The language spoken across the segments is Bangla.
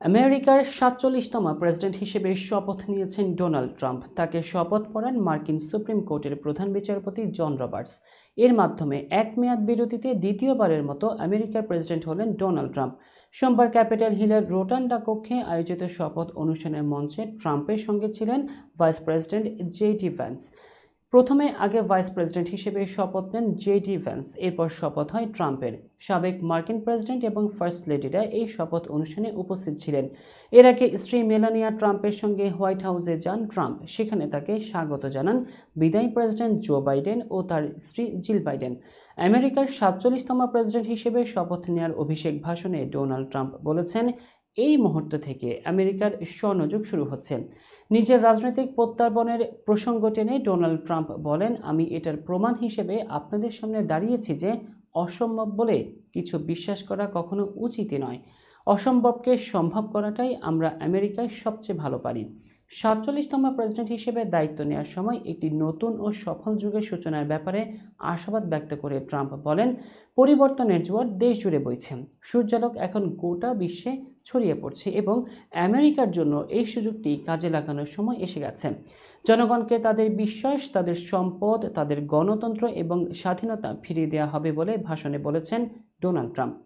আমেরিকার ৪৭তম প্রেসিডেন্ট হিসেবে শপথ নিয়েছেন ডোনাল্ড ট্রাম্প। তাকে শপথ পড়ান মার্কিন সুপ্রিম কোর্টের প্রধান বিচারপতি জন রবার্টস। এর মাধ্যমে এক মেয়াদ বিরতিতে দ্বিতীয়বারের মতো আমেরিকার প্রেসিডেন্ট হলেন ডোনাল্ড ট্রাম্প। সোমবার ক্যাপিটাল হিলের রোটান্ডা কক্ষে আয়োজিত শপথ অনুষ্ঠানের মঞ্চে ট্রাম্পের সঙ্গে ছিলেন ভাইস প্রেসিডেন্ট জে.ডি. ভ্যান্স। প্রথমে আগে ভাইস প্রেসিডেন্ট হিসেবে শপথ নেন জে.ডি. ভ্যান্স, এরপর শপথ হয় ট্রাম্পের। সাবেক মার্কিন প্রেসিডেন্ট এবং ফার্স্ট লেডিরা এই শপথ অনুষ্ঠানে উপস্থিত ছিলেন। এর আগে স্ত্রী মেলানিয়া ট্রাম্পের সঙ্গে হোয়াইট হাউসে যান ট্রাম্প। সেখানে তাকে স্বাগত জানান বিদায়ী প্রেসিডেন্ট জো বাইডেন ও তার স্ত্রী জিল বাইডেন। আমেরিকার ৪৭তম প্রেসিডেন্ট হিসেবে শপথ নেওয়ার অভিষেক ভাষণে ডোনাল্ড ট্রাম্প বলেছেন, এই মুহূর্ত থেকে আমেরিকার স্বর্ণযুগ শুরু হচ্ছে। নিজের রাজনৈতিক প্রত্যার্পণের প্রসঙ্গ টেনে ডোনাল্ড ট্রাম্প বলেন, আমি এটার প্রমাণ হিসেবে আপনাদের সামনে দাঁড়িয়েছি যে অসম্ভব বলে কিছু বিশ্বাস করা কখনো উচিতই নয়। অসম্ভবকে সম্ভব করাটাই আমরা আমেরিকায় সবচেয়ে ভালো পারি। ৪৭তম প্রেসিডেন্ট হিসেবে দায়িত্ব নেওয়ার সময় একটি নতুন ও সফল যুগের সূচনার ব্যাপারে আশাবাদ ব্যক্ত করে ট্রাম্প বলেন, পরিবর্তনের জোয়ার দেশ জুড়ে বইছে। সূর্যালোক এখন গোটা বিশ্বে ছড়িয়ে পড়ছে এবং আমেরিকার জন্য এই সুযোগটি কাজে লাগানোর সময় এসে গেছে। জনগণকে তাদের বিশ্বাস, তাদের সম্পদ, তাদের গণতন্ত্র এবং স্বাধীনতা ফিরিয়ে দেওয়া হবে বলে ভাষণে বলেছেন ডোনাল্ড ট্রাম্প।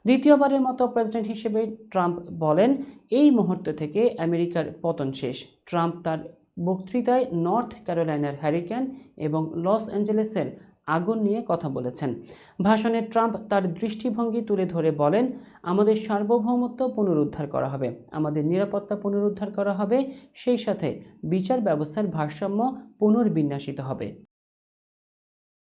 দ্বিতীয়বারের মতো প্রেসিডেন্ট হিসেবে ট্রাম্প বলেন, এই মুহূর্ত থেকে আমেরিকার পতন শেষ। ট্রাম্প তার বক্তৃতায় নর্থ ক্যারোলাইনার হ্যারিকেন এবং লস অ্যাঞ্জেলেসের আগুন নিয়ে কথা বলেছেন। ভাষণে ট্রাম্প তার দৃষ্টিভঙ্গি তুলে ধরে বলেন, আমাদের সার্বভৌমত্ব পুনরুদ্ধার করা হবে, আমাদের নিরাপত্তা পুনরুদ্ধার করা হবে, সেই সাথে বিচার ব্যবস্থার ভারসাম্য পুনর্বিন্যাসিত হবে।